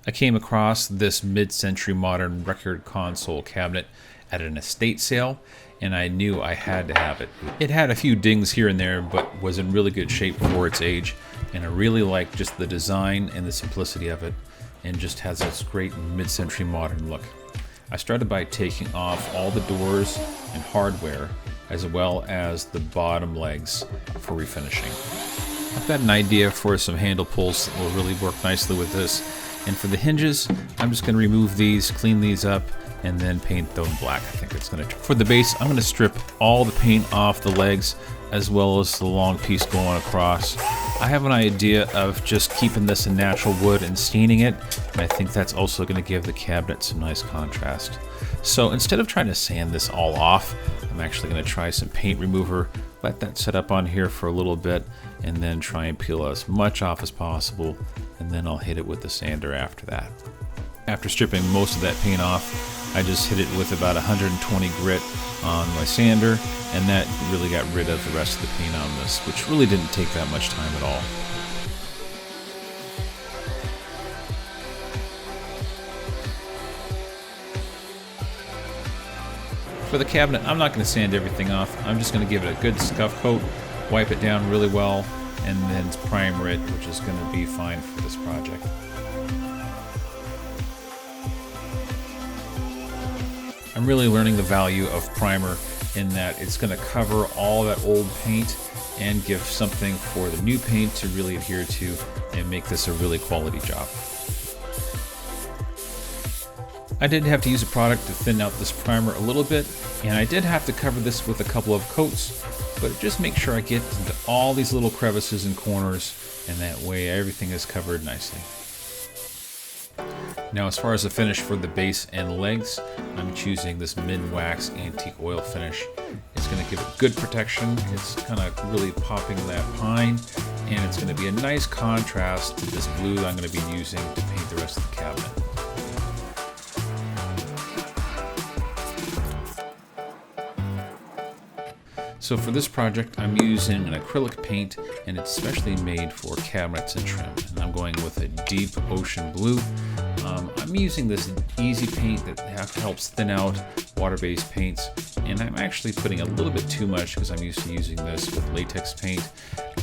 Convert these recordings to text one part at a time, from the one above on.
I came across this mid-century modern record console cabinet at an estate sale, and I knew I had to have it. It had a few dings here and there, but was in really good shape for its age, and I really liked just the design and the simplicity of it, and just has this great mid-century modern look. I started by taking off all the doors and hardware, as well as the bottom legs for refinishing. I've got an idea for some handle pulls that will really work nicely with this. And for the hinges, I'm just going to remove these, clean these up, and then paint them black. I think it's going to. For the base, I'm going to strip all the paint off the legs, as well as the long piece going across. I have an idea of just keeping this in natural wood and staining it, and I think that's also going to give the cabinet some nice contrast. So instead of trying to sand this all off, I'm actually going to try some paint remover, let that set up on here for a little bit, and then try and peel as much off as possible, and then I'll hit it with the sander after that. After stripping most of that paint off, I just hit it with about 120 grit on my sander, and that really got rid of the rest of the paint on this, which really didn't take that much time at all. For the cabinet, I'm not going to sand everything off. I'm just going to give it a good scuff coat, wipe it down really well, and then primer it, which is going to be fine for this project. I'm really learning the value of primer in that it's going to cover all that old paint and give something for the new paint to really adhere to and make this a really quality job. I did have to use a product to thin out this primer a little bit, and I did have to cover this with a couple of coats, but just make sure I get into all these little crevices and corners, and that way everything is covered nicely. Now, as far as the finish for the base and legs, I'm choosing this mid-wax antique oil finish. It's going to give it good protection, it's kind of really popping that pine, and it's going to be a nice contrast to this blue that I'm going to be using to paint the rest of the cabinet. So for this project, I'm using an acrylic paint, and it's specially made for cabinets and trim. And I'm going with a deep ocean blue. I'm using this easy paint that helps thin out water-based paints, and I'm actually putting a little bit too much because I'm used to using this with latex paint,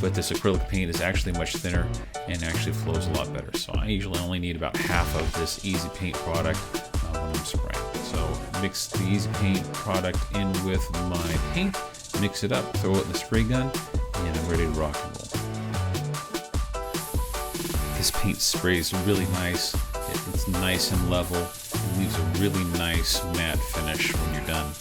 but this acrylic paint is actually much thinner and actually flows a lot better. So I usually only need about half of this easy paint product when I'm spraying. So mix the easy paint product in with my paint, mix it up, throw it in the spray gun, and I'm ready to rock and roll. This paint sprays really nice. It's nice and level. It leaves a really nice matte finish when you're done.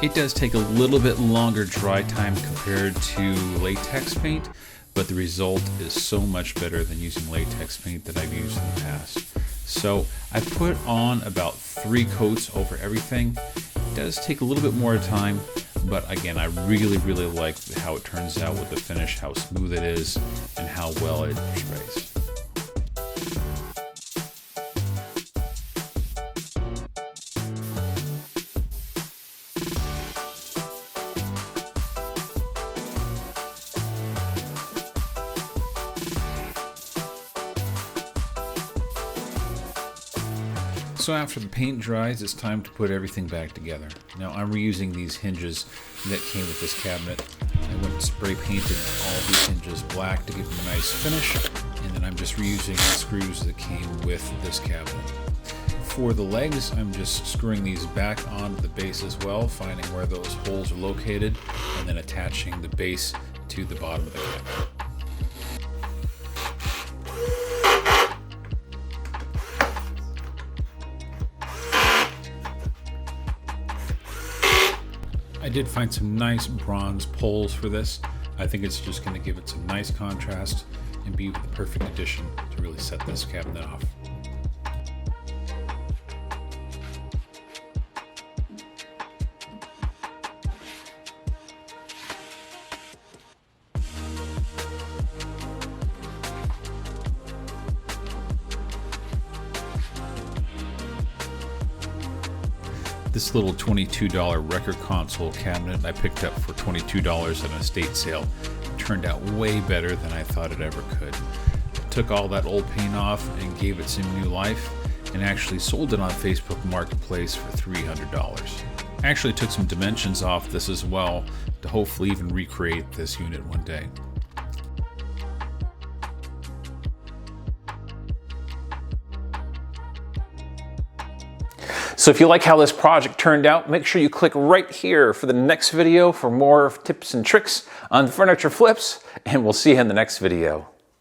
It does take a little bit longer dry time compared to latex paint, but the result is so much better than using latex paint that I've used in the past. So I put on about 3 coats over everything. It does take a little bit more time, but again, I really like how it turns out with the finish, how smooth it is, and how well it sprays. So after the paint dries, it's time to put everything back together. Now I'm reusing these hinges that came with this cabinet. I went and spray painted all these hinges black to give them a nice finish, and then I'm just reusing the screws that came with this cabinet. For the legs, I'm just screwing these back onto the base as well, finding where those holes are located, and then attaching the base to the bottom of the cabinet. I did find some nice bronze poles for this. I think it's just going to give it some nice contrast and be the perfect addition to really set this cabinet off. This little $22 record console cabinet I picked up for $22 at an estate sale turned out way better than I thought it ever could. took all that old paint off and gave it some new life, and actually sold it on Facebook Marketplace for $300. I actually took some dimensions off this as well to hopefully even recreate this unit one day. So if you like how this project turned out, make sure you click right here for the next video for more tips and tricks on furniture flips, and we'll see you in the next video.